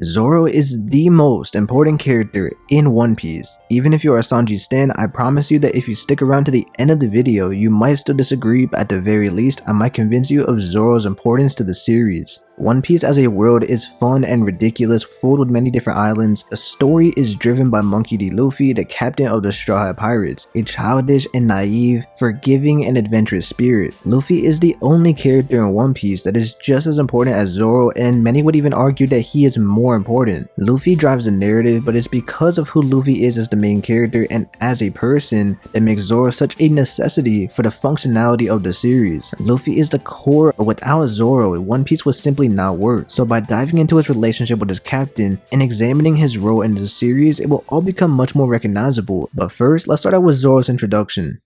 Zoro is the most important character in One Piece. Even if you are a Sanji stan, I promise you that if you stick around to the end of the video, you might still disagree, but at the very least, I might convince you of Zoro's importance to the series. One Piece as a world is fun and ridiculous, filled with many different islands. The story is driven by Monkey D. Luffy, the captain of the Straw Hat Pirates, a childish and naive, forgiving and adventurous spirit. Luffy is the only character in One Piece that is just as important as Zoro, and many would even argue that he is more important. Luffy drives the narrative, but it's because of who Luffy is as the main character and as a person that makes Zoro such a necessity for the functionality of the series. Luffy is the core, but without Zoro, One Piece would simply not work. So by diving into his relationship with his captain and examining his role in the series, it will all become much more recognizable. But first, let's start out with Zoro's introduction.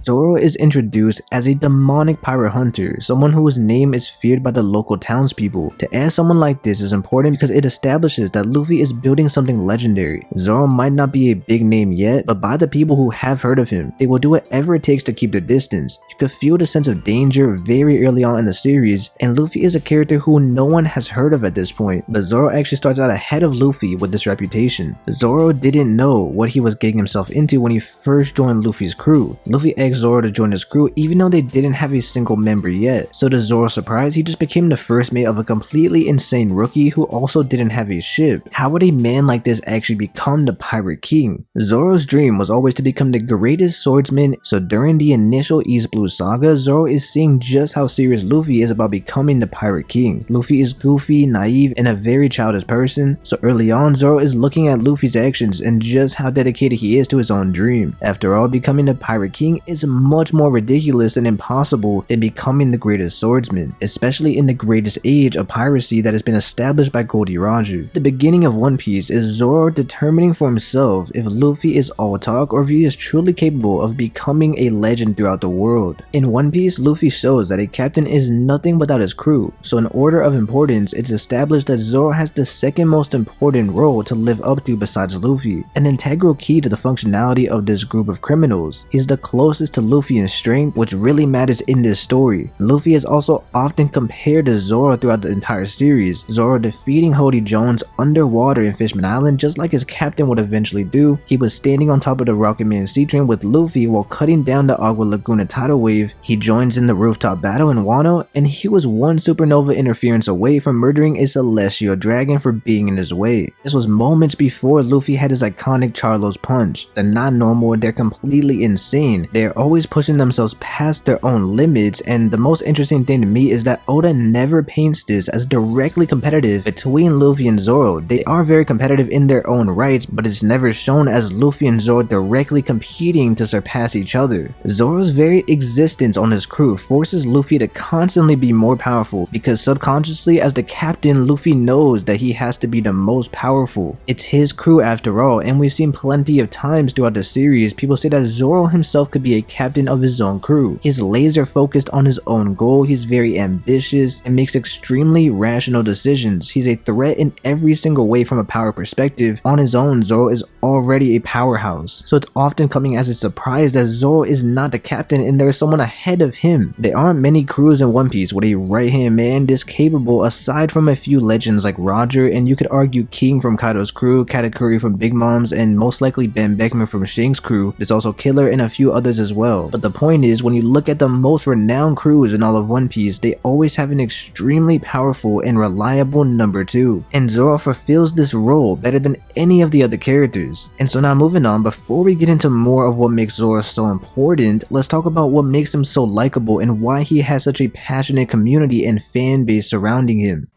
Zoro is introduced as a demonic pirate hunter, someone whose name is feared by the local townspeople. To add someone like this is important because it establishes that Luffy is building something legendary. Zoro might not be a big name yet, but by the people who have heard of him, they will do whatever it takes to keep their distance. You could feel the sense of danger very early on in the series, and Luffy is a character who no one has heard of at this point, but Zoro actually starts out ahead of Luffy with this reputation. Zoro didn't know what he was getting himself into when he first joined Luffy's crew. Luffy asked Zoro to join his crew even though they didn't have a single member yet. So to Zoro's surprise, he just became the first mate of a completely insane rookie who also didn't have a ship. How would a man like this actually become the Pirate King? Zoro's dream was always to become the greatest swordsman, so during the initial East Blue saga, Zoro is seeing just how serious Luffy is about becoming the Pirate King. Luffy is goofy, naive, and a very childish person, so early on Zoro is looking at Luffy's actions and just how dedicated he is to his own dream. After all, becoming the Pirate King is much more ridiculous and impossible than becoming the greatest swordsman, especially in the greatest age of piracy that has been established by Goldie Roger. The beginning of One Piece is Zoro determining for himself if Luffy is all talk or if he is truly capable of becoming a legend throughout the world. In One Piece, Luffy shows that a captain is nothing without his crew, so in order of importance, it's established that Zoro has the second most important role to live up to besides Luffy, an integral key to the functionality of this group of criminals. He's the closest to Luffy in strength, which really matters in this story. Luffy is also often compared to Zoro throughout the entire series, Zoro defeating Hody Jones underwater in Fishman Island just like his captain would eventually do. He was standing on top of the Rocket Man sea train with Luffy while cutting down the Agua Laguna tidal wave. He joins in the rooftop battle in Wano, and he was one supernova interference away from murdering a celestial dragon for being in his way. This was moments before Luffy had his iconic Charlo's punch. They're not normal, they're completely insane. They're always pushing themselves past their own limits, and the most interesting thing to me is that Oda never paints this as directly competitive between Luffy and Zoro. They are very competitive in their own rights, but it's never shown as Luffy and Zoro directly competing to surpass each other. Zoro's very existence on his crew forces Luffy to constantly be more powerful because subconsciously as the captain, Luffy knows that he has to be the most powerful. It's his crew after all, and we've seen plenty of times throughout the series people say that Zoro himself could be a captain of his own crew. He's laser focused on his own goal, he's very ambitious, and makes extremely rational decisions. He's a threat in every single way from a power perspective. On his own, Zoro is already a powerhouse, so it's often coming as a surprise that Zoro is not the captain and there is someone ahead of him. There aren't many crews in One Piece with a right hand man this capable aside from a few legends like Roger, and you could argue King from Kaido's crew, Katakuri from Big Mom's, and most likely Ben Beckman from Shanks' crew. There's also Killer and a few others as well. But the point is, when you look at the most renowned crews in all of One Piece, they always have an extremely powerful and reliable number 2. And Zoro fulfills this role better than any of the other characters. And so now moving on, before we get into more of what makes Zoro so important, let's talk about what makes him so likable and why he has such a passionate community and fan base surrounding him.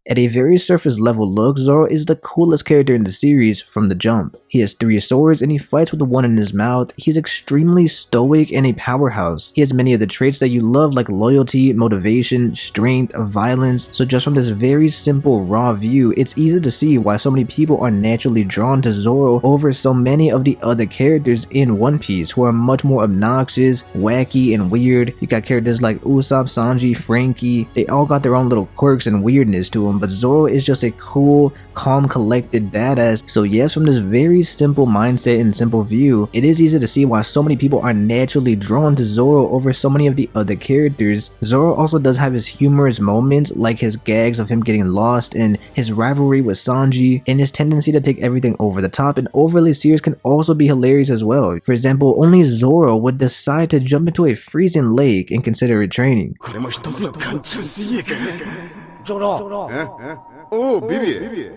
At a very surface level look, Zoro is the coolest character in the series from the jump. He has 3 swords and he fights with one in his mouth. He's extremely stoic and a powerhouse. He has many of the traits that you love like loyalty, motivation, strength, violence. So just from this very simple raw view, it's easy to see why so many people are naturally drawn to Zoro over so many of the other characters in One Piece who are much more obnoxious, wacky, and weird. You got characters like Usopp, Sanji, Frankie. They all got their own little quirks and weirdness to them. tone, but Zoro is just a cool, calm, collected badass. So yes, from this very simple mindset and simple view, it is easy to see why so many people are naturally drawn to Zoro over so many of the other characters. Zoro also does have his humorous moments, like his gags of him getting lost and his rivalry with Sanji, and his tendency to take everything over the top and overly serious can also be hilarious as well. For example, only Zoro would decide to jump into a freezing lake and consider it training. Oh, baby.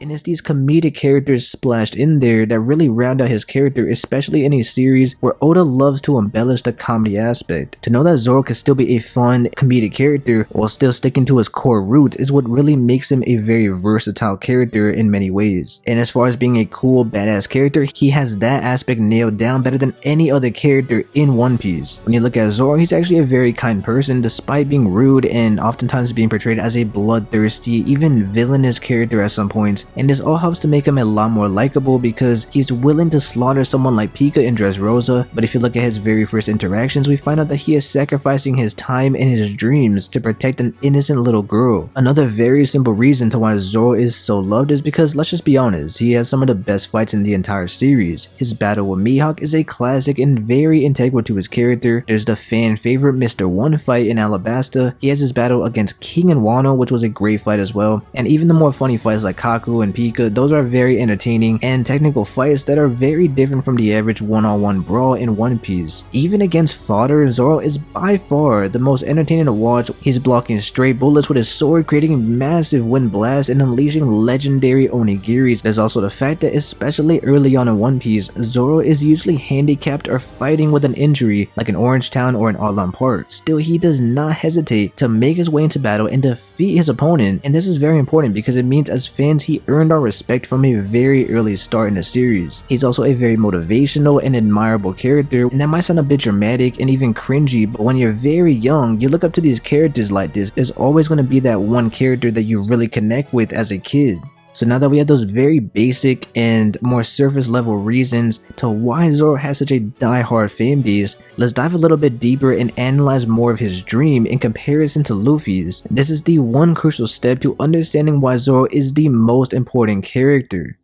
And it's these comedic characters splashed in there that really round out his character, especially in a series where Oda loves to embellish the comedy aspect. To know that Zoro can still be a fun, comedic character while still sticking to his core roots is what really makes him a very versatile character in many ways. And as far as being a cool, badass character, he has that aspect nailed down better than any other character in One Piece. When you look at Zoro, he's actually a very kind person despite being rude and oftentimes being portrayed as a bloodthirsty, even villainous character at some points. And this all helps to make him a lot more likable because he's willing to slaughter someone like Pika and Dressrosa, but if you look at his very first interactions, we find out that he is sacrificing his time and his dreams to protect an innocent little girl. Another very simple reason to why Zoro is so loved is because, let's just be honest, he has some of the best fights in the entire series. His battle with Mihawk is a classic and very integral to his character. There's the fan favorite Mr. One fight in Alabasta. He has his battle against King and Wano, which was a great fight as well, and even the more funny fights like Kaku and Pika, those are very entertaining and technical fights that are very different from the average one-on-one brawl in One Piece. Even against fodder, Zoro is by far the most entertaining to watch. He's blocking straight bullets with his sword, creating massive wind blasts and unleashing legendary onigiris. There's also the fact that especially early on in One Piece, Zoro is usually handicapped or fighting with an injury like in Orange Town or in Outland Park. Still, he does not hesitate to make his way into battle and defeat his opponent, and this is very important because it means as fans he earned our respect from a very early start in the series. He's also a very motivational and admirable character, and that might sound a bit dramatic and even cringy, but when you're very young, you look up to these characters like this. There's always going to be that one character that you really connect with as a kid. So now that we have those very basic and more surface level reasons to why Zoro has such a die-hard fan base, let's dive a little bit deeper and analyze more of his dream in comparison to Luffy's. This is the one crucial step to understanding why Zoro is the most important character.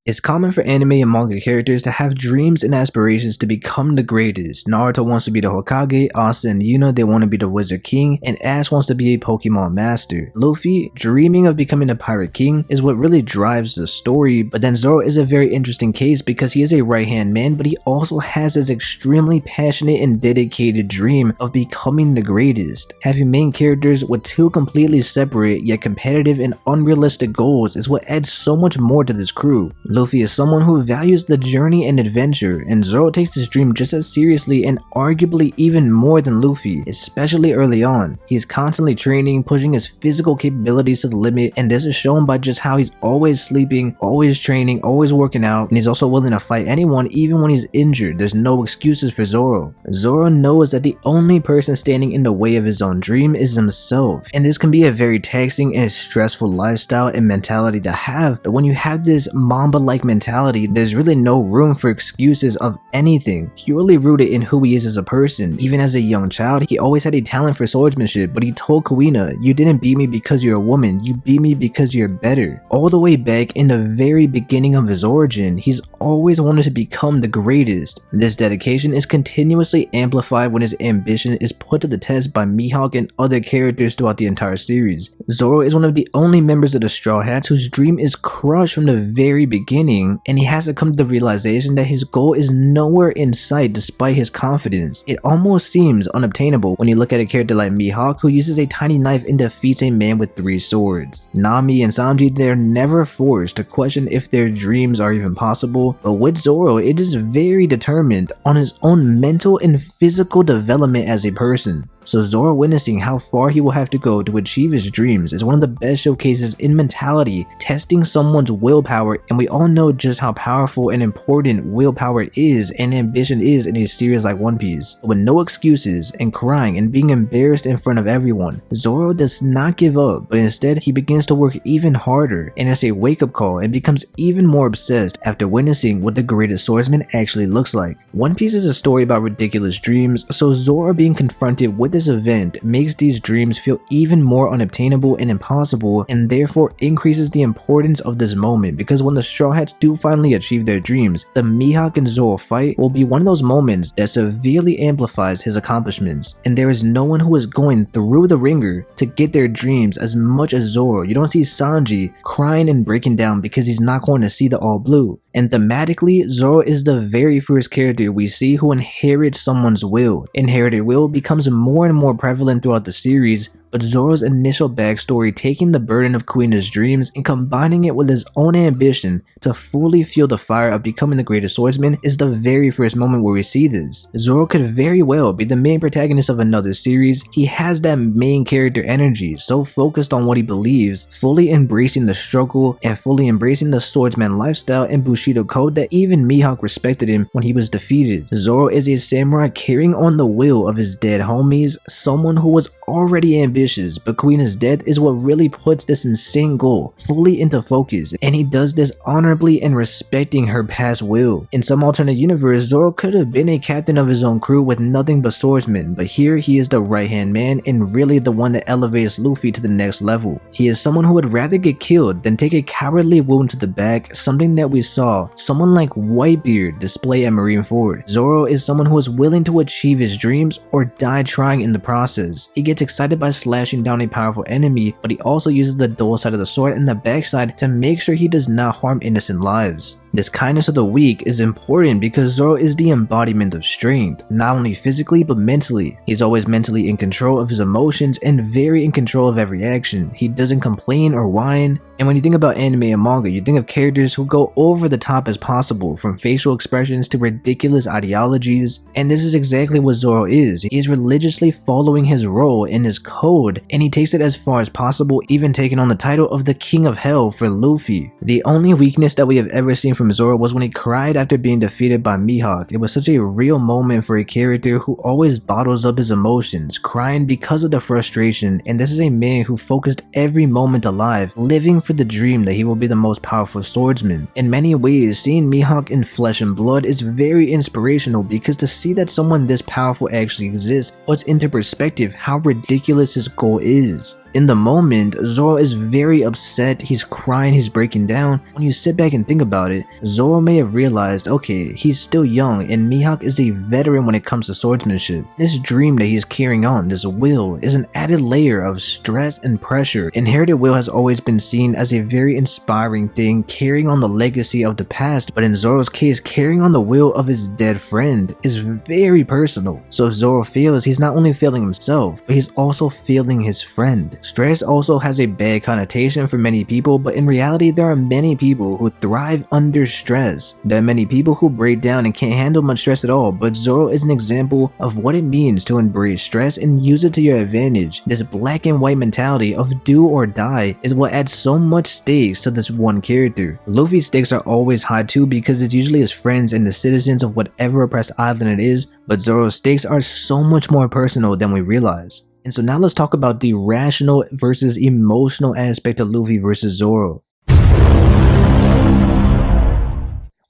It's common for anime and manga characters to have dreams and aspirations to become the greatest. Naruto wants to be the Hokage, Asa and Yuna they want to be the Wizard King, and Ash wants to be a Pokemon Master. Luffy, dreaming of becoming a Pirate King, is what really drives the story, but then Zoro is a very interesting case because he is a right-hand man, but he also has this extremely passionate and dedicated dream of becoming the greatest. Having main characters with two completely separate yet competitive and unrealistic goals is what adds so much more to this crew. Luffy is someone who values the journey and adventure, and Zoro takes his dream just as seriously and arguably even more than Luffy, especially early on. He's constantly training, pushing his physical capabilities to the limit, and this is shown by just how he's always sleeping, always training, always working out, and he's also willing to fight anyone even when he's injured. There's no excuses for Zoro. Zoro knows that the only person standing in the way of his own dream is himself, and this can be a very taxing and stressful lifestyle and mentality to have, but when you have this Mamba-like mentality, there's really no room for excuses of anything, purely rooted in who he is as a person. Even as a young child, he always had a talent for swordsmanship, but he told Kuina, "You didn't beat me because you're a woman, you beat me because you're better." All the way back in the very beginning of his origin, he's always wanted to become the greatest. This dedication is continuously amplified when his ambition is put to the test by Mihawk and other characters throughout the entire series. Zoro is one of the only members of the Straw Hats whose dream is crushed from the very beginning, and he has to come to the realization that his goal is nowhere in sight despite his confidence. It almost seems unobtainable when you look at a character like Mihawk, who uses a tiny knife and defeats a man with 3 swords. Nami and Sanji, they're never forced to question if their dreams are even possible, but with Zoro, it is very determined on his own mental and physical development as a person. So Zoro witnessing how far he will have to go to achieve his dreams is one of the best showcases in mentality, testing someone's willpower, and we all know just how powerful and important willpower is and ambition is in a series like One Piece. With no excuses and crying and being embarrassed in front of everyone, Zoro does not give up, but instead he begins to work even harder, and it's a wake-up call and becomes even more obsessed after witnessing what the greatest swordsman actually looks like. One Piece is a story about ridiculous dreams, so Zoro being confronted with this event makes these dreams feel even more unobtainable and impossible, and therefore increases the importance of this moment, because when the Straw Hats do finally achieve their dreams, the Mihawk and Zoro fight will be one of those moments that severely amplifies his accomplishments. And there is no one who is going through the ringer to get their dreams as much as Zoro. You don't see Sanji crying and breaking down because he's not going to see the all blue. And thematically, Zoro is the very first character we see who inherits someone's will. Inherited will becomes more and more prevalent throughout the series, but Zoro's initial backstory, taking the burden of Kuina's dreams and combining it with his own ambition to fully fuel the fire of becoming the greatest swordsman, is the very first moment where we see this. Zoro could very well be the main protagonist of another series. He has that main character energy, so focused on what he believes, fully embracing the struggle and fully embracing the swordsman lifestyle and Bushido code that even Mihawk respected him when he was defeated. Zoro is a samurai carrying on the will of his dead homies, someone who was already ambitious, but Kuina's death is what really puts this insane goal fully into focus, and he does this honorably and respecting her past will. In some alternate universe, Zoro could have been a captain of his own crew with nothing but swordsmen, but here he is the right hand man and really the one that elevates Luffy to the next level. He is someone who would rather get killed than take a cowardly wound to the back, something that we saw someone like Whitebeard display at Marineford. Zoro is someone who is willing to achieve his dreams or die trying in the process. He gets excited by slashing down a powerful enemy, but he also uses the dual side of the sword and the backside to make sure he does not harm innocent lives. This kindness of the weak is important because Zoro is the embodiment of strength, not only physically but mentally. He's always mentally in control of his emotions and very in control of every action. He doesn't complain or whine. And when you think about anime and manga, you think of characters who go over the top as possible, from facial expressions to ridiculous ideologies, and this is exactly what Zoro is. He is religiously following his role in his code, and he takes it as far as possible, even taking on the title of the King of Hell for Luffy. The only weakness that we have ever seen from Zoro was when he cried after being defeated by Mihawk. It was such a real moment for a character who always bottles up his emotions, crying because of the frustration, and this is a man who focused every moment alive, living for the dream that he will be the most powerful swordsman. In many ways, seeing Mihawk in flesh and blood is very inspirational, because to see that someone this powerful actually exists puts into perspective how ridiculous his goal is. In the moment, Zoro is very upset, he's crying, he's breaking down. When you sit back and think about it, Zoro may have realized, okay, he's still young and Mihawk is a veteran when it comes to swordsmanship. This dream that he's carrying on, this will, is an added layer of stress and pressure. Inherited will has always been seen as a very inspiring thing, carrying on the legacy of the past, but in Zoro's case, carrying on the will of his dead friend is very personal. So if Zoro fails, he's not only failing himself, but he's also failing his friend. Stress also has a bad connotation for many people, but in reality there are many people who thrive under stress. There are many people who break down and can't handle much stress at all, but Zoro is an example of what it means to embrace stress and use it to your advantage. This black and white mentality of do or die is what adds so much stakes to this one character. Luffy's stakes are always high too, because it's usually his friends and the citizens of whatever oppressed island it is, but Zoro's stakes are so much more personal than we realize. And so now let's talk about the rational versus emotional aspect of Luffy versus Zoro.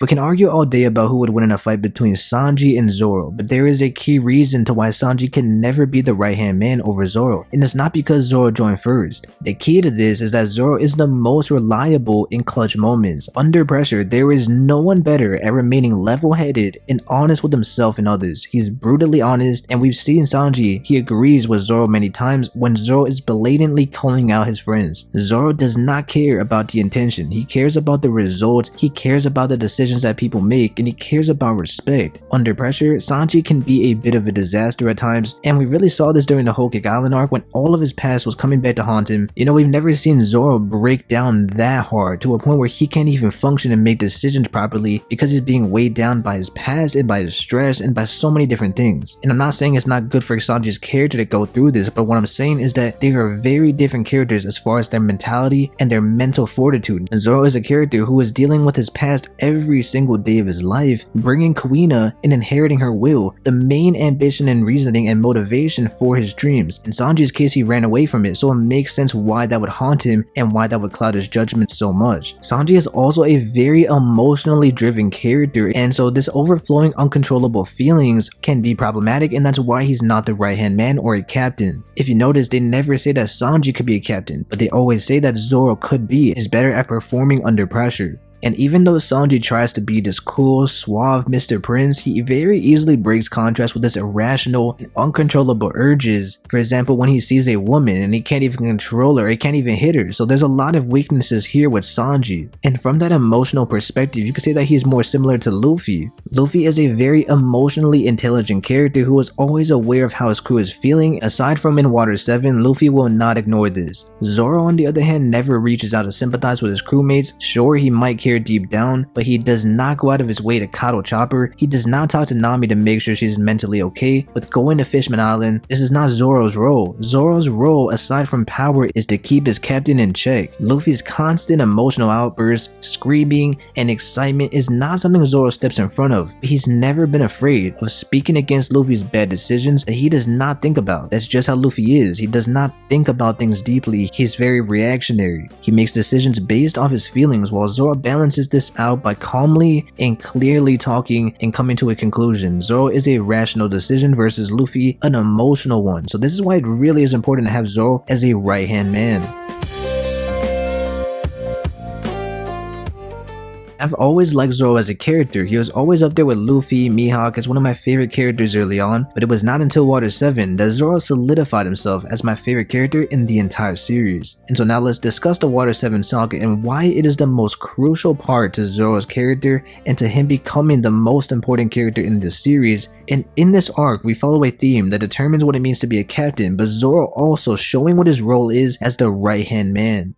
We can argue all day about who would win in a fight between Sanji and Zoro, but there is a key reason to why Sanji can never be the right-hand man over Zoro, and it's not because Zoro joined first. The key to this is that Zoro is the most reliable in clutch moments. Under pressure, there is no one better at remaining level-headed and honest with himself and others. He's brutally honest, and we've seen Sanji, he agrees with Zoro many times when Zoro is blatantly calling out his friends. Zoro does not care about the intention, he cares about the results, he cares about the decision decisions that people make, and he cares about respect. Under pressure, Sanji can be a bit of a disaster at times, and we really saw this during the Whole Cake Island arc when all of his past was coming back to haunt him. You know, we've never seen Zoro break down that hard to a point where he can't even function and make decisions properly because he's being weighed down by his past and by his stress and by so many different things. And I'm not saying it's not good for Sanji's character to go through this, but what I'm saying is that they are very different characters as far as their mentality and their mental fortitude. And Zoro is a character who is dealing with his past every single day of his life, bringing Kuina and inheriting her will, the main ambition and reasoning and motivation for his dreams. In Sanji's case, he ran away from it, so it makes sense why that would haunt him and why that would cloud his judgment so much. Sanji is also a very emotionally driven character, and so this overflowing uncontrollable feelings can be problematic, and that's why he's not the right-hand man or a captain. If you notice, they never say that Sanji could be a captain, but they always say that Zoro could be, is better at performing under pressure. And even though Sanji tries to be this cool, suave Mr. Prince, he very easily breaks contrast with his irrational and uncontrollable urges. For example, when he sees a woman and he can't even control her, he can't even hit her. So there's a lot of weaknesses here with Sanji. And from that emotional perspective, you could say that he's more similar to Luffy. Luffy is a very emotionally intelligent character who is always aware of how his crew is feeling. Aside from in Water 7, Luffy will not ignore this. Zoro, on the other hand, never reaches out to sympathize with his crewmates. Sure, he might care deep down, but he does not go out of his way to coddle Chopper. He does not talk to Nami to make sure she's mentally okay with going to Fishman Island. This is not Zoro's role. Zoro's role, aside from power, is to keep his captain in check. Luffy's constant emotional outbursts, screaming, and excitement is not something Zoro steps in front of. He's never been afraid of speaking against Luffy's bad decisions that he does not think about. That's just how Luffy is. He does not think about things deeply. He's very reactionary. He makes decisions based off his feelings, while Zoro balances this out by calmly and clearly talking and coming to a conclusion. Zoro is a rational decision versus Luffy an emotional one. So this is why it really is important to have Zoro as a right-hand man. I've always liked Zoro as a character. He was always up there with Luffy, Mihawk as one of my favorite characters early on, but it was not until Water 7 that Zoro solidified himself as my favorite character in the entire series. And so now let's discuss the Water 7 saga and why it is the most crucial part to Zoro's character and to him becoming the most important character in this series. And in this arc, we follow a theme that determines what it means to be a captain, but Zoro also showing what his role is as the right-hand man.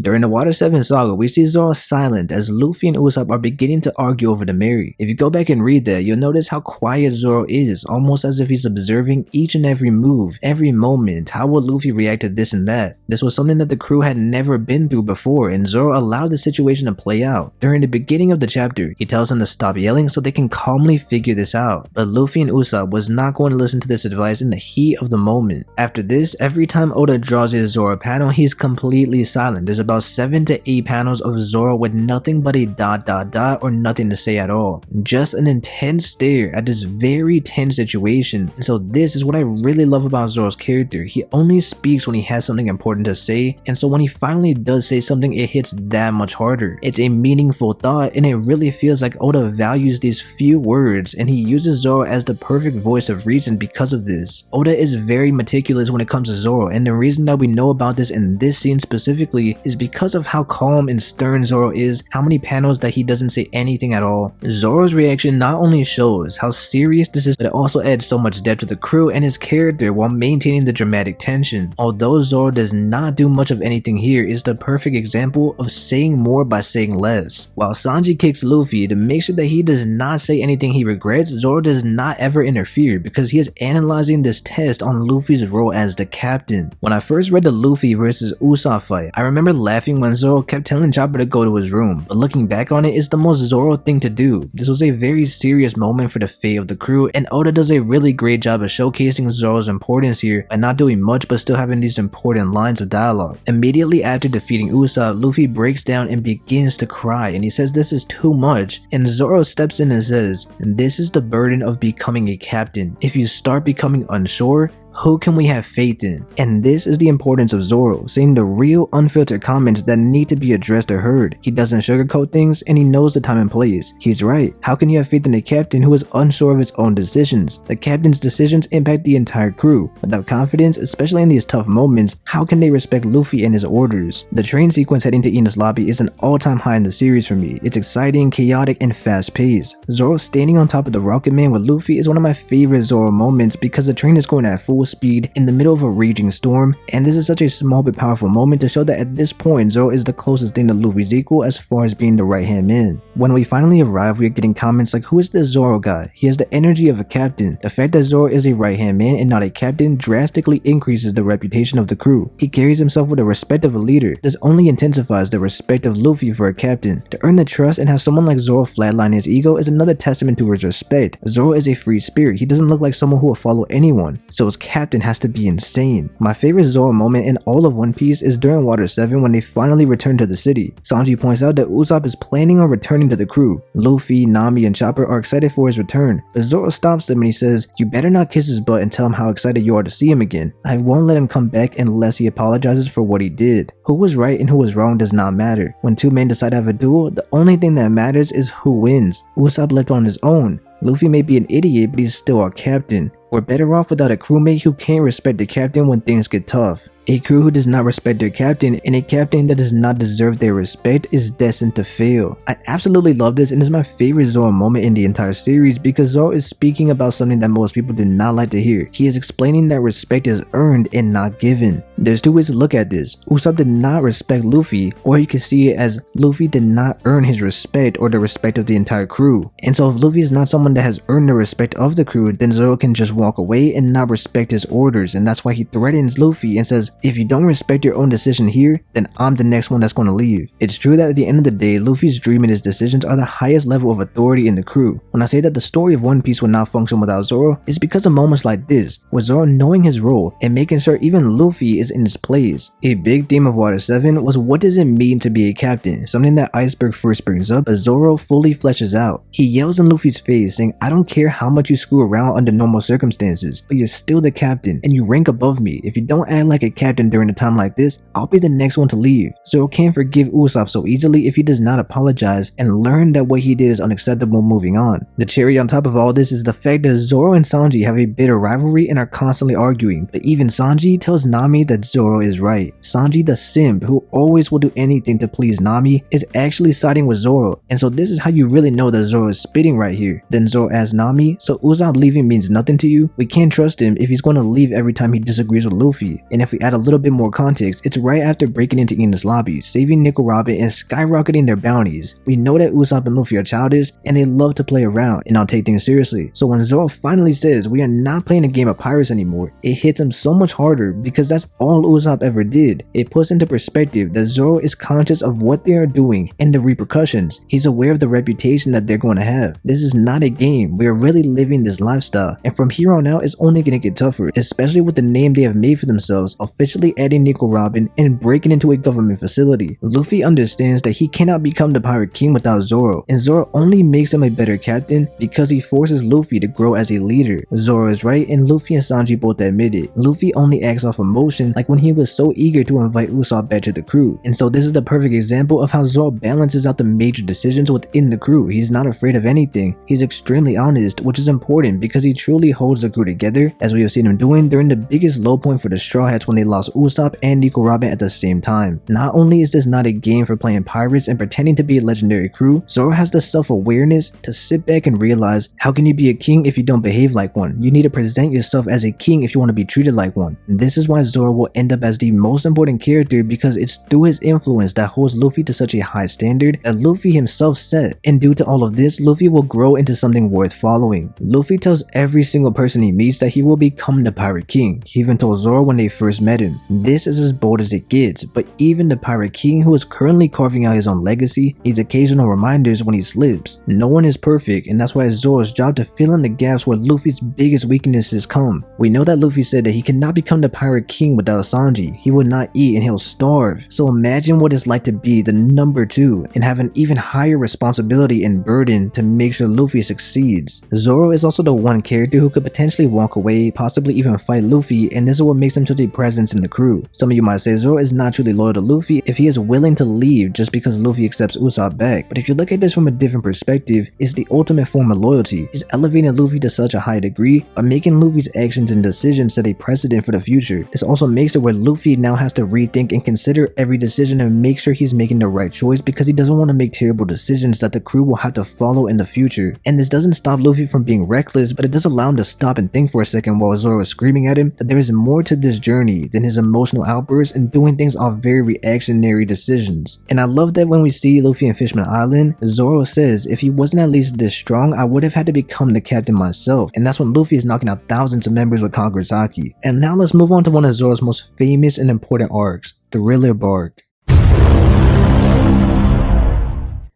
During the Water 7 saga, we see Zoro silent as Luffy and Usopp are beginning to argue over the Mary. If you go back and read that, you'll notice how quiet Zoro is, almost as if he's observing each and every move, every moment. How will Luffy react to this and that? This was something that the crew had never been through before, and Zoro allowed the situation to play out. During the beginning of the chapter, he tells them to stop yelling so they can calmly figure this out. But Luffy and Usopp was not going to listen to this advice in the heat of the moment. After this, every time Oda draws a Zoro panel, he's completely silent. There's about 7 to 8 panels of Zoro with nothing but a ... or nothing to say at all. Just an intense stare at this very tense situation. And so this is what I really love about Zoro's character. He only speaks when he has something important to say, and so when he finally does say something, it hits that much harder. It's a meaningful thought, and it really feels like Oda values these few words, and he uses Zoro as the perfect voice of reason because of this. Oda is very meticulous when it comes to Zoro, and the reason that we know about this in this scene specifically is because of how calm and stern Zoro is, how many panels that he doesn't say anything at all. Zoro's reaction not only shows how serious this is, but it also adds so much depth to the crew and his character while maintaining the dramatic tension. Although Zoro does not do much of anything here, is the perfect example of saying more by saying less. While Sanji kicks Luffy to make sure that he does not say anything he regrets, Zoro does not ever interfere because he is analyzing this test on Luffy's role as the captain. When I first read the Luffy versus Usopp fight, I remember laughing when Zoro kept telling Chopper to go to his room, but looking back on it, it's the most Zoro thing to do. This was a very serious moment for the fate of the crew, and Oda does a really great job of showcasing Zoro's importance here by not doing much but still having these important lines of dialogue. Immediately after defeating Usopp, Luffy breaks down and begins to cry, and he says this is too much, and Zoro steps in and says, "This is the burden of becoming a captain. If you start becoming unsure, who can we have faith in? And this is the importance of Zoro, saying the real unfiltered comments that need to be addressed or heard. He doesn't sugarcoat things, and he knows the time and place. He's right. How can you have faith in a captain who is unsure of his own decisions? The captain's decisions impact the entire crew. Without confidence, especially in these tough moments, how can they respect Luffy and his orders? The train sequence heading to Enies Lobby is an all-time high in the series for me. It's exciting, chaotic, and fast-paced. Zoro standing on top of the Rocket Man with Luffy is one of my favorite Zoro moments because the train is going at full speed in the middle of a raging storm, and this is such a small but powerful moment to show that at this point Zoro is the closest thing to Luffy's equal as far as being the right-hand man. When we finally arrive, we are getting comments like, who is this Zoro guy? He has the energy of a captain. The fact that Zoro is a right-hand man and not a captain drastically increases the reputation of the crew. He carries himself with the respect of a leader. This only intensifies the respect of Luffy for a captain. To earn the trust and have someone like Zoro flatline his ego is another testament to his respect. Zoro is a free spirit. He doesn't look like someone who will follow anyone, so his captain has to be insane. My favorite Zoro moment in all of One Piece is during Water 7 when they finally return to the city. Sanji points out that Usopp is planning on returning to the crew. Luffy, Nami, and Chopper are excited for his return, but Zoro stops them and he says, "You better not kiss his butt and tell him how excited you are to see him again. I won't let him come back unless he apologizes for what he did." Who was right and who was wrong does not matter. When two men decide to have a duel, the only thing that matters is who wins. Usopp left on his own. Luffy may be an idiot, but he's still our captain. We're better off without a crewmate who can't respect the captain when things get tough. A crew who does not respect their captain and a captain that does not deserve their respect is destined to fail. I absolutely love this and it's my favorite Zoro moment in the entire series because Zoro is speaking about something that most people do not like to hear. He is explaining that respect is earned and not given. There's two ways to look at this. Usopp did not respect Luffy, or you can see it as Luffy did not earn his respect or the respect of the entire crew. And so if Luffy is not someone that has earned the respect of the crew, then Zoro can just walk away and not respect his orders, and that's why he threatens Luffy and says, "If you don't respect your own decision here, then I'm the next one that's going to leave." It's true that at the end of the day, Luffy's dream and his decisions are the highest level of authority in the crew. When I say that the story of One Piece would not function without Zoro, it's because of moments like this, with Zoro knowing his role and making sure even Luffy is in his place. A big theme of Water 7 was what does it mean to be a captain, something that Iceberg first brings up, but Zoro fully fleshes out. He yells in Luffy's face saying, "I don't care how much you screw around under normal circumstances, but you're still the captain and you rank above me. If you don't act like a captain during a time like this, I'll be the next one to leave." Zoro can't forgive Usopp so easily if he does not apologize and learn that what he did is unacceptable moving on. The cherry on top of all this is the fact that Zoro and Sanji have a bitter rivalry and are constantly arguing, but even Sanji tells Nami that Zoro is right. Sanji the simp who always will do anything to please Nami is actually siding with Zoro, and so this is how you really know that Zoro is spitting right here. Then Zoro asks Nami, "So Usopp leaving means nothing to you? We can't trust him if he's going to leave every time he disagrees with Luffy." And if we add a little bit more context, it's right after breaking into Enies Lobby, saving Nickel Robin, and skyrocketing their bounties. We know that Usopp and Luffy are childish and they love to play around and not take things seriously. So when Zoro finally says we are not playing a game of pirates anymore, it hits him so much harder because that's all Usopp ever did. It puts into perspective that Zoro is conscious of what they are doing and the repercussions. He's aware of the reputation that they're going to have. This is not a game. We are really living this lifestyle, and from here on out it's only going to get tougher, especially with the name they have made for themselves, officially adding Nickel Robin and breaking into a government facility. Luffy understands that he cannot become the Pirate King without Zoro, and Zoro only makes him a better captain because he forces Luffy to grow as a leader. Zoro is right and Luffy and Sanji both admit it. Luffy only acts off emotion, like when he was so eager to invite Usopp back to the crew. And so this is the perfect example of how Zoro balances out the major decisions within the crew. He's not afraid of anything. He's extremely honest, which is important because he truly holds the crew together, as we have seen him doing during the biggest low point for the Straw Hats when they lost Usopp and Nickel Robin at the same time. Not only is this not a game for playing pirates and pretending to be a legendary crew, Zoro has the self-awareness to sit back and realize, how can you be a king if you don't behave like one? You need to present yourself as a king if you want to be treated like one. This is why Zoro will end up as the most important character, because it's through his influence that holds Luffy to such a high standard that Luffy himself set. And due to all of this, Luffy will grow into something worth following. Luffy tells every single person he meets that he will become the Pirate King. He even told Zoro when they first met him. This is as bold as it gets, but even the Pirate King, who is currently carving out his own legacy, needs occasional reminders when he slips. No one is perfect, and that's why it's Zoro's job to fill in the gaps where Luffy's biggest weaknesses come. We know that Luffy said that he cannot become the Pirate King without Sanji. He will not eat and he'll starve. So imagine what it's like to be the number 2 and have an even higher responsibility and burden to make sure Luffy succeeds. Zoro is also the one character who could potentially walk away, possibly even fight Luffy, and this is what makes him such a presence in the crew. Some of you might say Zoro is not truly loyal to Luffy if he is willing to leave just because Luffy accepts Usopp back, but if you look at this from a different perspective, it's the ultimate form of loyalty. He's elevating Luffy to such a high degree by making Luffy's actions and decisions set a precedent for the future. This also makes it where Luffy now has to rethink and consider every decision and make sure he's making the right choice because he doesn't want to make terrible decisions that the crew will have to follow in the future. And this doesn't stop Luffy from being reckless, but it does allow him to stop and think for a second while Zoro is screaming at him that there is more to this journey than his emotional outbursts and doing things off very reactionary decisions. And I love that when we see Luffy in Fishman Island, Zoro says, if he wasn't at least this strong, I would have had to become the captain myself. And that's when Luffy is knocking out thousands of members with Kagerasaki. And now let's move on to one of Zoro's most famous and important arcs, the Thriller Bark.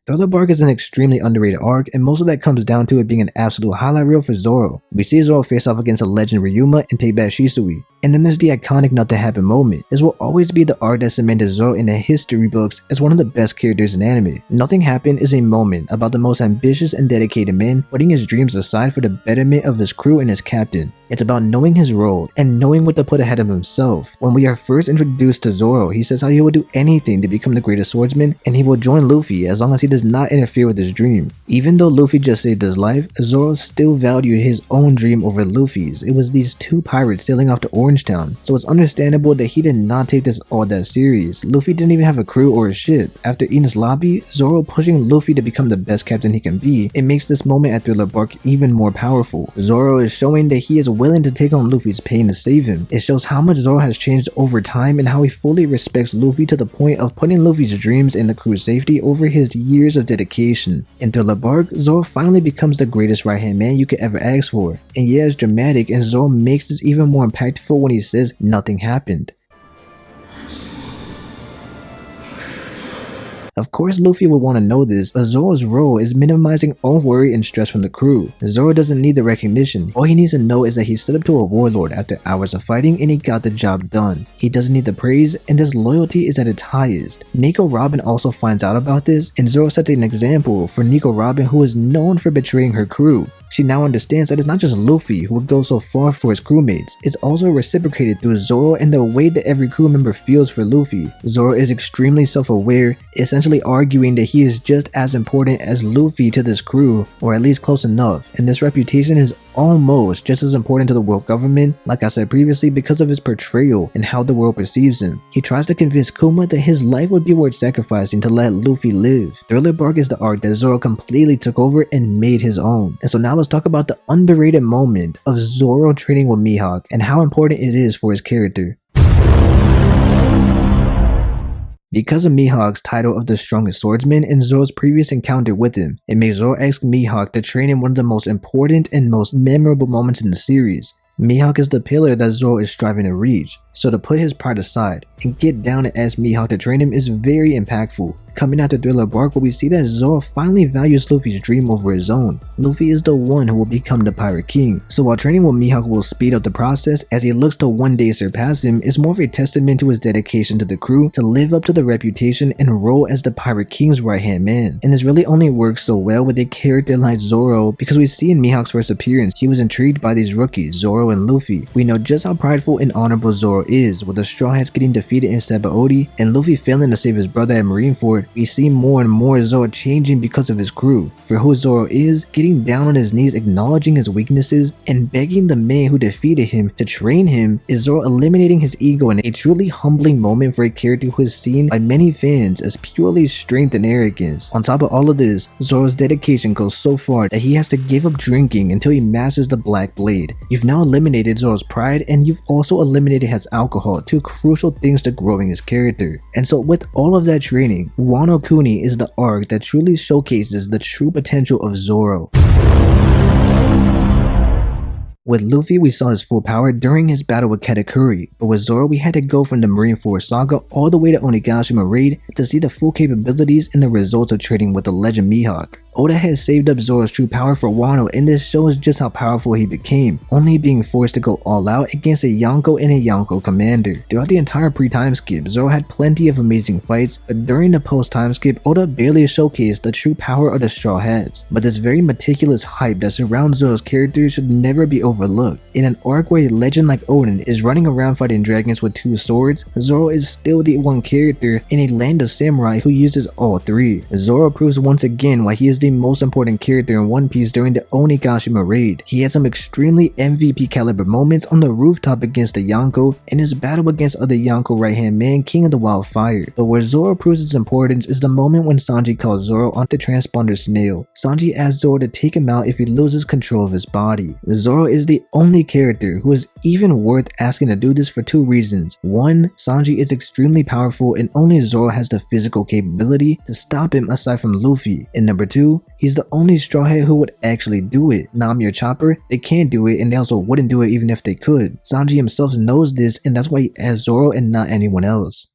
Thriller Bark is an extremely underrated arc, and most of that comes down to it being an absolute highlight reel for Zoro. We see Zoro face off against a legend Ryuma and take back Shisui. And then there's the iconic Nothing Happened moment. This will always be the arc that cemented Zoro in the history books as one of the best characters in anime. Nothing Happened is a moment about the most ambitious and dedicated man putting his dreams aside for the betterment of his crew and his captain. It's about knowing his role and knowing what to put ahead of himself. When we are first introduced to Zoro, he says how he will do anything to become the greatest swordsman, and he will join Luffy as long as he does not interfere with his dream. Even though Luffy just saved his life, Zoro still valued his own dream over Luffy's. It was these two pirates sailing off to Orange Town, so it's understandable that he did not take this all that serious. Luffy didn't even have a crew or a ship. After Enies Lobby, Zoro pushing Luffy to become the best captain he can be, it makes this moment at Thriller Bark even more powerful. Zoro is showing that he is willing to take on Luffy's pain to save him. It shows how much Zoro has changed over time and how he fully respects Luffy to the point of putting Luffy's dreams and the crew's safety over his years of dedication. In Thriller Bark, Zoro finally becomes the greatest right-hand man you could ever ask for. And yeah, it's dramatic, and Zoro makes this even more impactful when he says nothing happened. Of course Luffy would want to know this, but Zoro's role is minimizing all worry and stress from the crew. Zoro doesn't need the recognition. All he needs to know is that he stood up to a warlord after hours of fighting and he got the job done. He doesn't need the praise, and his loyalty is at its highest. Nico Robin also finds out about this, and Zoro sets an example for Nico Robin, who is known for betraying her crew. She now understands that it's not just Luffy who would go so far for his crewmates, it's also reciprocated through Zoro and the way that every crew member feels for Luffy. Zoro is extremely self-aware, essentially arguing that he is just as important as Luffy to this crew, or at least close enough, and this reputation is almost just as important to the world government, like I said previously, because of his portrayal and how the world perceives him. He tries to convince Kuma that his life would be worth sacrificing to let Luffy live. Thriller Bark is the arc that Zoro completely took over and made his own. And so now let's talk about the underrated moment of Zoro training with Mihawk and how important it is for his character. Because of Mihawk's title of the strongest swordsman and Zoro's previous encounter with him, it made Zoro ask Mihawk to train in one of the most important and most memorable moments in the series. Mihawk is the pillar that Zoro is striving to reach, so to put his pride aside and get down and ask Mihawk to train him is very impactful. Coming out to Thriller Bark, where we see that Zoro finally values Luffy's dream over his own. Luffy is the one who will become the Pirate King, so while training with Mihawk will speed up the process as he looks to one day surpass him, is more of a testament to his dedication to the crew to live up to the reputation and role as the Pirate King's right-hand man. And this really only works so well with a character like Zoro because we see in Mihawk's first appearance, he was intrigued by these rookies, Zoro and Luffy. We know just how prideful and honorable Zoro is, with the Straw Hats getting defeated in Sabaody and Luffy failing to save his brother at Marineford. We see more and more Zoro changing because of his crew. For who Zoro is, getting down on his knees, acknowledging his weaknesses, and begging the man who defeated him to train him is Zoro eliminating his ego in a truly humbling moment for a character who is seen by many fans as purely strength and arrogance. On top of all of this, Zoro's dedication goes so far that he has to give up drinking until he masters the Black Blade. You've now eliminated Zoro's pride, and you've also eliminated his alcohol, two crucial things to growing his character. And so with all of that training, Wano Kuni is the arc that truly showcases the true potential of Zoro. With Luffy, we saw his full power during his battle with Katakuri, but with Zoro, we had to go from the Marineford saga all the way to Onigashima Raid to see the full capabilities and the results of trading with the legend Mihawk. Oda has saved up Zoro's true power for Wano, and this shows just how powerful he became, only being forced to go all out against a Yonko and a Yonko commander. Throughout the entire pre-time skip, Zoro had plenty of amazing fights, but during the post-time skip, Oda barely showcased the true power of the Straw Hats. But this very meticulous hype that surrounds Zoro's character should never be overlooked. In an arc where a legend like Odin is running around fighting dragons with 2 swords, Zoro is still the one character in a land of samurai who uses all 3. Zoro proves once again why he is the most important character in One Piece during the Onigashima raid. He had some extremely MVP caliber moments on the rooftop against the Yonko and his battle against other Yonko right hand man King of the Wildfire. But where Zoro proves its importance is the moment when Sanji calls Zoro onto Transponder Snail. Sanji asks Zoro to take him out if he loses control of his body. Zoro is the only character who is even worth asking to do this for 2 reasons. 1, Sanji is extremely powerful and only Zoro has the physical capability to stop him aside from Luffy. And number 2, he's the only Straw Hat who would actually do it. Nami or Chopper, they can't do it, and they also wouldn't do it even if they could. Sanji himself knows this, and that's why he asks Zoro and not anyone else.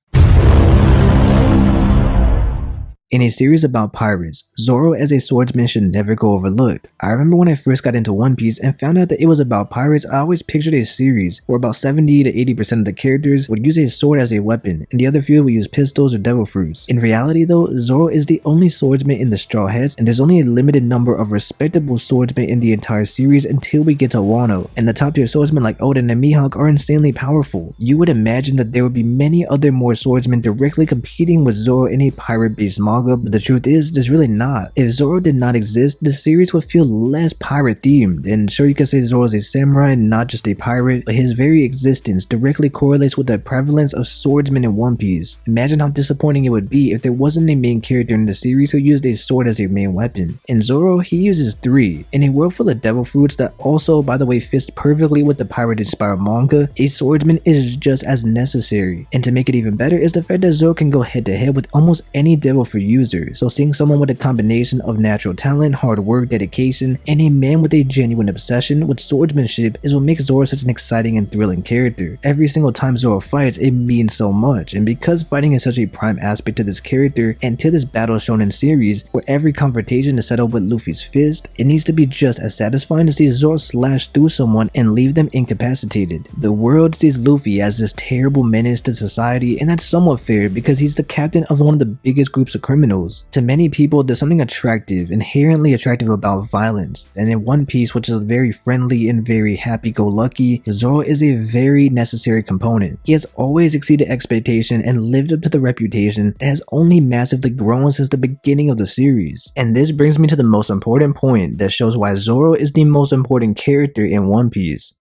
In a series about pirates, Zoro as a swordsman should never go overlooked. I remember when I first got into One Piece and found out that it was about pirates, I always pictured a series where about 70 to 80% of the characters would use a sword as a weapon, and the other few would use pistols or devil fruits. In reality though, Zoro is the only swordsman in the Straw Hats, and there's only a limited number of respectable swordsmen in the entire series until we get to Wano, and the top tier swordsmen like Oden and Mihawk are insanely powerful. You would imagine that there would be many other more swordsmen directly competing with Zoro in a pirate-based manga, but the truth is, there's really not. If Zoro did not exist, the series would feel less pirate themed, and sure you could say Zoro is a samurai, not just a pirate, but his very existence directly correlates with the prevalence of swordsmen in One Piece. Imagine how disappointing it would be if there wasn't a main character in the series who used a sword as a main weapon. In Zoro, he uses 3. In a world full of devil fruits that also, by the way, fits perfectly with the pirate-inspired manga, a swordsman is just as necessary. And to make it even better is the fact that Zoro can go head to head with almost any devil fruit user, so seeing someone with a combination of natural talent, hard work, dedication, and a man with a genuine obsession with swordsmanship is what makes Zoro such an exciting and thrilling character. Every single time Zoro fights, it means so much, and because fighting is such a prime aspect to this character and to this battle shown in series, where every confrontation is settled with Luffy's fist, it needs to be just as satisfying to see Zoro slash through someone and leave them incapacitated. The world sees Luffy as this terrible menace to society, and that's somewhat fair because he's the captain of one of the biggest groups of criminals. To many people, there's something inherently attractive about violence, and in One Piece, which is very friendly and very happy-go-lucky, Zoro is a very necessary component. He has always exceeded expectation and lived up to the reputation that has only massively grown since the beginning of the series. And this brings me to the most important point that shows why Zoro is the most important character in One Piece.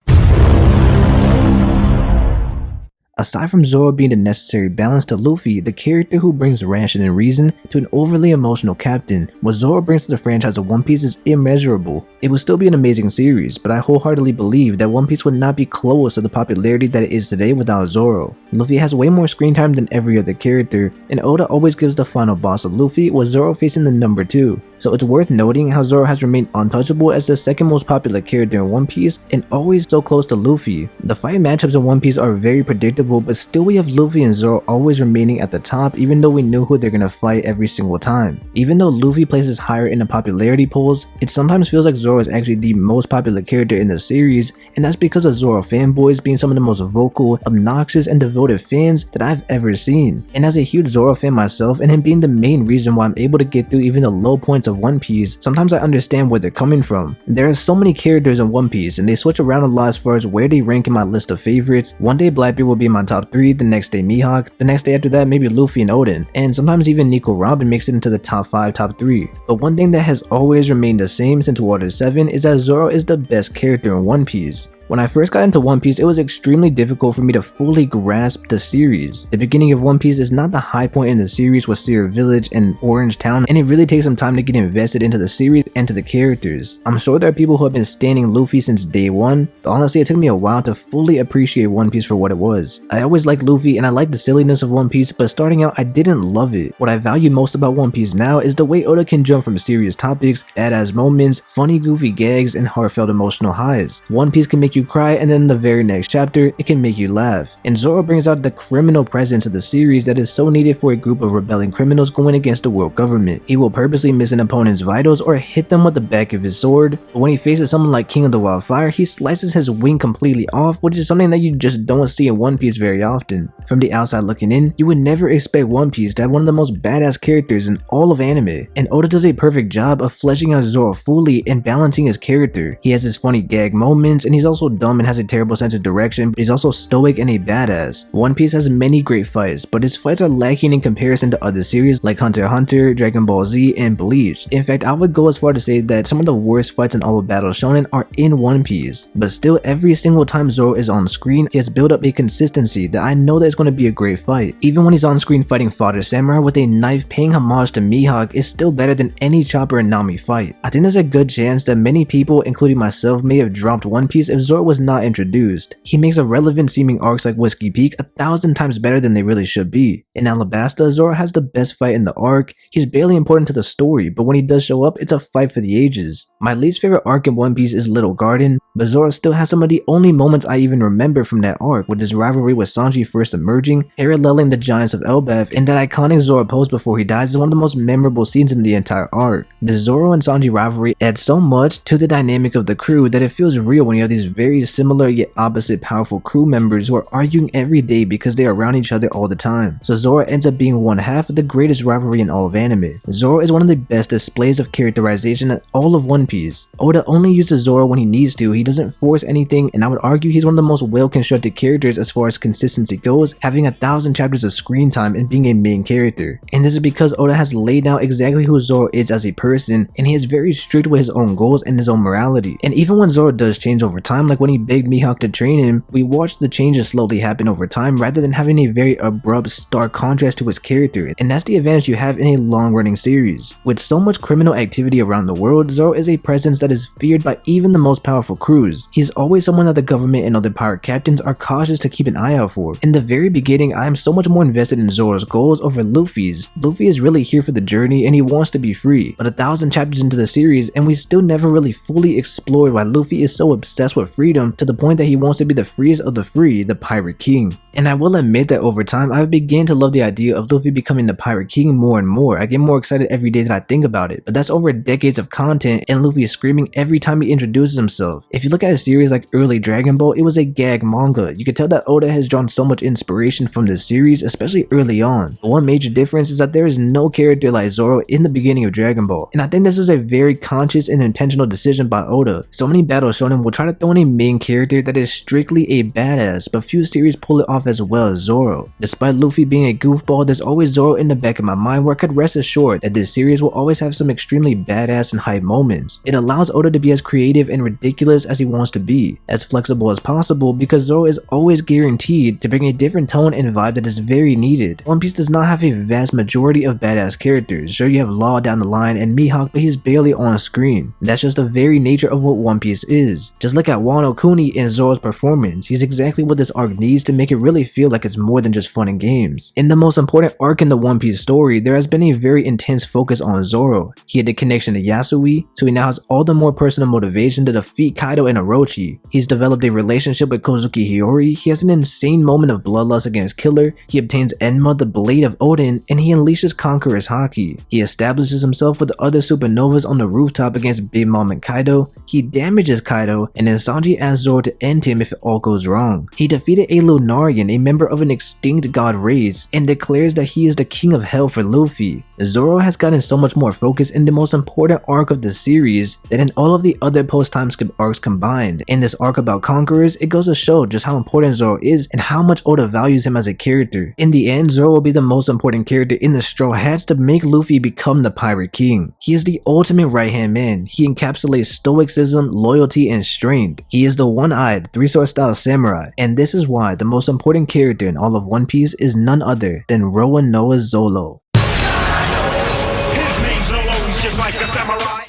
Aside from Zoro being the necessary balance to Luffy, the character who brings ration and reason to an overly emotional captain, what Zoro brings to the franchise of One Piece is immeasurable. It would still be an amazing series, but I wholeheartedly believe that One Piece would not be close to the popularity that it is today without Zoro. Luffy has way more screen time than every other character, and Oda always gives the final boss of Luffy with Zoro facing the number 2. So it's worth noting how Zoro has remained untouchable as the second most popular character in One Piece and always so close to Luffy. The fight matchups in One Piece are very predictable, but still we have Luffy and Zoro always remaining at the top even though we knew who they're gonna fight every single time. Even though Luffy places higher in the popularity polls, it sometimes feels like Zoro is actually the most popular character in the series, and that's because of Zoro fanboys being some of the most vocal, obnoxious, and devoted fans that I've ever seen. And as a huge Zoro fan myself, and him being the main reason why I'm able to get through even the low points of One Piece, sometimes I understand where they're coming from. There are so many characters in One Piece, and they switch around a lot as far as where they rank in my list of favorites. One day Blackbeard will be in my top 3, the next day Mihawk, the next day after that maybe Luffy and Oden, and sometimes even Nico Robin makes it into the top 5, top 3. But one thing that has always remained the same since Water 7 is that Zoro is the best character in One Piece. When I first got into One Piece, it was extremely difficult for me to fully grasp the series. The beginning of One Piece is not the high point in the series with Syrup Village and Orange Town, and it really takes some time to get invested into the series and to the characters. I'm sure there are people who have been standing Luffy since day 1, but honestly it took me a while to fully appreciate One Piece for what it was. I always liked Luffy and I liked the silliness of One Piece, but starting out I didn't love it. What I value most about One Piece now is the way Oda can jump from serious topics, badass moments, funny goofy gags, and heartfelt emotional highs. One Piece can make you you cry, and then in the very next chapter, it can make you laugh. And Zoro brings out the criminal presence of the series that is so needed for a group of rebelling criminals going against the world government. He will purposely miss an opponent's vitals or hit them with the back of his sword, but when he faces someone like King of the Wildfire, he slices his wing completely off, which is something that you just don't see in One Piece very often. From the outside looking in, you would never expect One Piece to have one of the most badass characters in all of anime, and Oda does a perfect job of fleshing out Zoro fully and balancing his character. He has his funny gag moments, and he's also dumb and has a terrible sense of direction, but he's also stoic and a badass. One Piece has many great fights, but his fights are lacking in comparison to other series like Hunter x Hunter, Dragon Ball Z, and Bleach. In fact, I would go as far to say that some of the worst fights in all of Battle Shonen are in One Piece, but still every single time Zoro is on screen, he has built up a consistency that I know that is going to be a great fight. Even when he's on screen fighting fodder samurai with a knife paying homage to Mihawk is still better than any Chopper and Nami fight. I think there's a good chance that many people, including myself, may have dropped One Piece if Zoro was not introduced. He makes irrelevant seeming arcs like Whiskey Peak 1,000 times better than they really should be. In Alabasta, Zoro has the best fight in the arc. He's barely important to the story, but when he does show up, it's a fight for the ages. My least favorite arc in One Piece is Little Garden, but Zoro still has some of the only moments I even remember from that arc, with his rivalry with Sanji first emerging, paralleling the Giants of Elbaf, and that iconic Zoro pose before he dies is one of the most memorable scenes in the entire arc. The Zoro and Sanji rivalry adds so much to the dynamic of the crew that it feels real when you have these very similar yet opposite powerful crew members who are arguing every day because they are around each other all the time. So Zoro ends up being one half of the greatest rivalry in all of anime. Zoro is one of the best displays of characterization in all of One Piece. Oda only uses Zoro when he needs to, he doesn't force anything, and I would argue he's one of the most well-constructed characters as far as consistency goes, having 1,000 chapters of screen time and being a main character. And this is because Oda has laid out exactly who Zoro is as a person, and he is very strict with his own goals and his own morality. And even when Zoro does change over time, like when he begged Mihawk to train him, we watch the changes slowly happen over time rather than having a very abrupt, stark contrast to his character, and that's the advantage you have in a long-running series. With so much criminal activity around the world, Zoro is a presence that is feared by even the most powerful crews. He is always someone that the government and other pirate captains are cautious to keep an eye out for. In the very beginning, I am so much more invested in Zoro's goals over Luffy's. Luffy is really here for the journey and he wants to be free, but 1,000 chapters into the series and we still never really fully explored why Luffy is so obsessed with freedom to the point that he wants to be the freest of the free, the Pirate King. And I will admit that over time, I've begun to love the idea of Luffy becoming the Pirate King more and more. I get more excited every day that I think about it, but that's over decades of content and Luffy is screaming every time he introduces himself. If you look at a series like early Dragon Ball, it was a gag manga. You can tell that Oda has drawn so much inspiration from this series, especially early on. But one major difference is that there is no character like Zoro in the beginning of Dragon Ball, and I think this is a very conscious and intentional decision by Oda. So many battle shonen will try to throw in a main character that is strictly a badass, but few series pull it off as well as Zoro. Despite Luffy being a goofball, there's always Zoro in the back of my mind where I could rest assured that this series will always have some extremely badass and hype moments. It allows Oda to be as creative and ridiculous as he wants to be, as flexible as possible, because Zoro is always guaranteed to bring a different tone and vibe that is very needed. One Piece does not have a vast majority of badass characters. Sure, you have Law down the line and Mihawk, but he's barely on screen. That's just the very nature of what One Piece is. Just look at Wano Kuni in Zoro's performance. He's exactly what this arc needs to make it really feel like it's more than just fun and games. In the most important arc in the One Piece story, there has been a very intense focus on Zoro. He had the connection to Yasui, so he now has all the more personal motivation to defeat Kaido and Orochi. He's developed a relationship with Kozuki Hiyori, he has an insane moment of bloodlust against Killer, he obtains Enma, the Blade of Odin, and he unleashes Conqueror's Haki. He establishes himself with the other supernovas on the rooftop against Big Mom and Kaido, he damages Kaido, and then Sanji asks Zoro to end him if it all goes wrong. He defeated a Lunarian, a member of an extinct god race, and declares that he is the king of hell for Luffy. Zoro has gotten so much more focus in the most important arc of the series than in all of the other post-time skip arcs combined. In this arc about Conquerors, it goes to show just how important Zoro is and how much Oda values him as a character. In the end, Zoro will be the most important character in the Straw Hats to make Luffy become the Pirate King. He is the ultimate right-hand man. He encapsulates stoicism, loyalty, and strength. He is the one-eyed, three-sword style samurai, and this is why the most important character in all of One Piece is none other than Roronoa Zoro.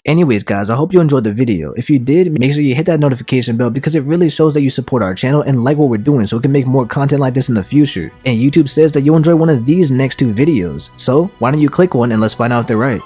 Anyways guys, I hope you enjoyed the video. If you did, make sure you hit that notification bell because it really shows that you support our channel and like what we're doing so we can make more content like this in the future. And YouTube says that you'll enjoy one of these next two videos. So why don't you click one and let's find out if they're right.